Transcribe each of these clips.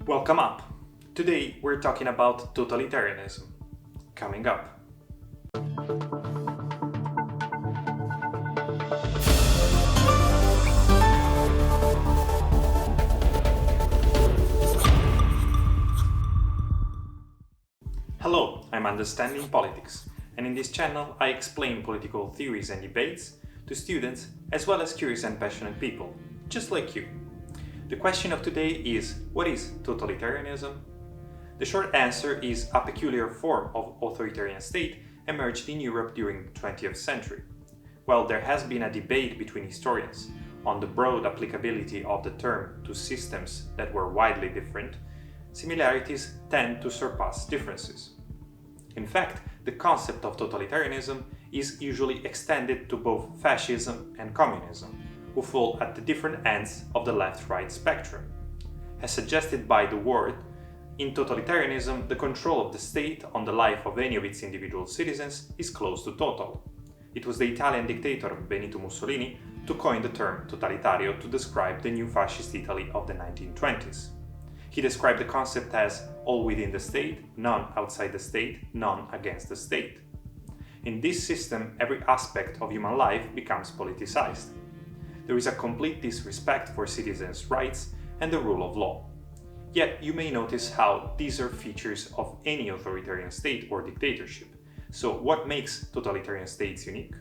Welcome up! Today we're talking about totalitarianism. Coming up. Hello, I'm Understanding Politics, and in this channel I explain political theories and debates to students as well as curious and passionate people, just like you. The question of today is, what is totalitarianism? The short answer is a peculiar form of authoritarian state emerged in Europe during the 20th century. While there has been a debate between historians on the broad applicability of the term to systems that were widely different, similarities tend to surpass differences. In fact, the concept of totalitarianism is usually extended to both fascism and communism, who fall at the different ends of the left-right spectrum. As suggested by the word, in totalitarianism, the control of the state on the life of any of its individual citizens is close to total. It was the Italian dictator Benito Mussolini who coined the term totalitario to describe the new fascist Italy of the 1920s. He described the concept as all within the state, none outside the state, none against the state. In this system, every aspect of human life becomes politicized. There is a complete disrespect for citizens' rights and the rule of law. Yet you may notice how these are features of any authoritarian state or dictatorship. So what makes totalitarian states unique?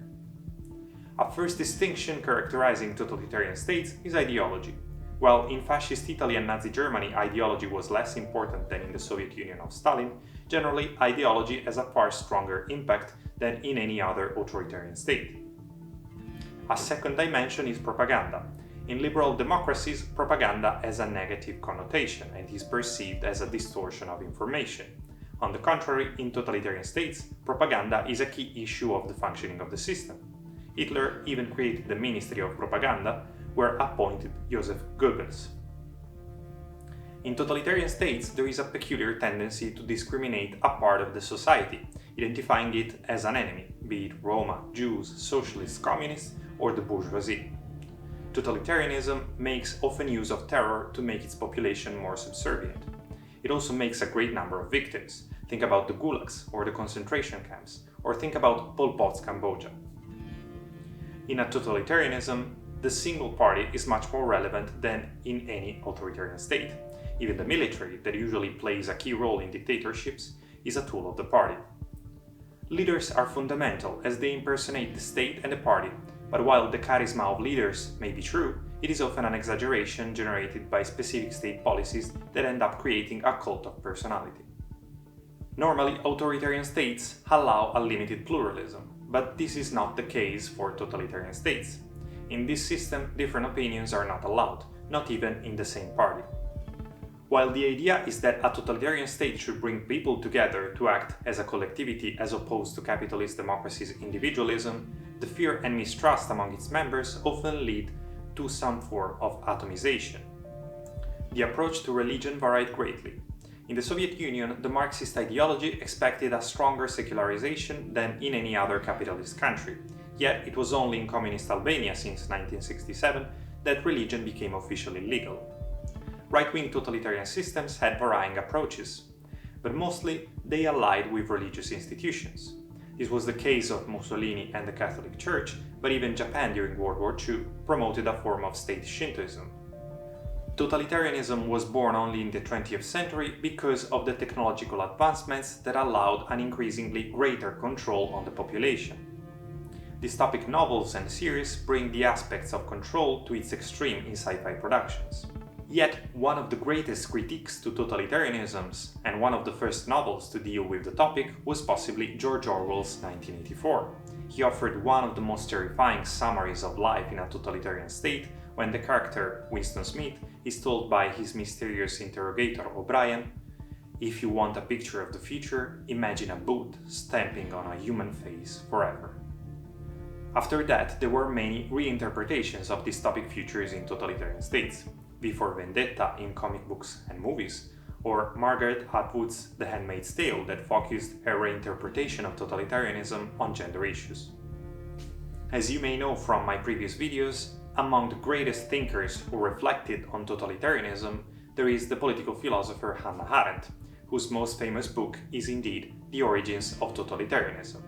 A first distinction characterizing totalitarian states is ideology. While in fascist Italy and Nazi Germany ideology was less important than in the Soviet Union of Stalin, generally ideology has a far stronger impact than in any other authoritarian state. A second dimension is propaganda. In liberal democracies, propaganda has a negative connotation and is perceived as a distortion of information. On the contrary, in totalitarian states, propaganda is a key issue of the functioning of the system. Hitler even created the Ministry of Propaganda, where appointed Joseph Goebbels. In totalitarian states, there is a peculiar tendency to discriminate a part of the society, identifying it as an enemy, be it Roma, Jews, socialists, communists, or the bourgeoisie. Totalitarianism makes often use of terror to make its population more subservient. It also makes a great number of victims. Think about the gulags or the concentration camps, or think about Pol Pot's Cambodia. In a totalitarianism, the single party is much more relevant than in any authoritarian state. Even the military, that usually plays a key role in dictatorships, is a tool of the party. Leaders are fundamental as they impersonate the state and the party, but while the charisma of leaders may be true, it is often an exaggeration generated by specific state policies that end up creating a cult of personality. Normally, authoritarian states allow a limited pluralism, but this is not the case for totalitarian states. In this system, different opinions are not allowed, not even in the same party. While the idea is that a totalitarian state should bring people together to act as a collectivity as opposed to capitalist democracy's individualism, the fear and mistrust among its members often lead to some form of atomization. The approach to religion varied greatly. In the Soviet Union, the Marxist ideology expected a stronger secularization than in any other capitalist country, yet it was only in communist Albania since 1967 that religion became officially legal. Right-wing totalitarian systems had varying approaches, but mostly they allied with religious institutions. This was the case of Mussolini and the Catholic Church, but even Japan during World War II promoted a form of state Shintoism. Totalitarianism was born only in the 20th century because of the technological advancements that allowed an increasingly greater control on the population. Dystopic novels and series bring the aspects of control to its extreme in sci-fi productions. Yet, one of the greatest critiques to totalitarianisms, and one of the first novels to deal with the topic, was possibly George Orwell's 1984. He offered one of the most terrifying summaries of life in a totalitarian state when the character, Winston Smith, is told by his mysterious interrogator O'Brien, "If you want a picture of the future, imagine a boot stamping on a human face forever." After that, there were many reinterpretations of dystopic futures in totalitarian states. V for Vendetta in comic books and movies, or Margaret Atwood's The Handmaid's Tale that focused her reinterpretation of totalitarianism on gender issues. As you may know from my previous videos, among the greatest thinkers who reflected on totalitarianism, there is the political philosopher Hannah Arendt, whose most famous book is indeed The Origins of Totalitarianism.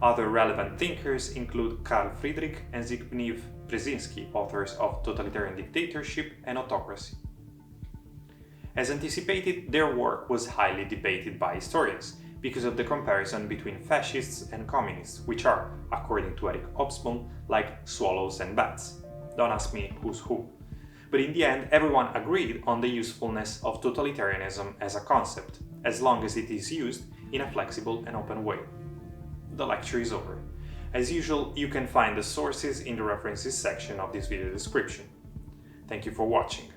Other relevant thinkers include Carl Friedrich and Zbigniew Brzezinski, authors of Totalitarian Dictatorship and Autocracy. As anticipated, their work was highly debated by historians because of the comparison between fascists and communists, which are, according to Eric Hobsbawm, like swallows and bats. Don't ask me who's who. But in the end, everyone agreed on the usefulness of totalitarianism as a concept, as long as it is used in a flexible and open way. The lecture is over. As usual, you can find the sources in the references section of this video description. Thank you for watching.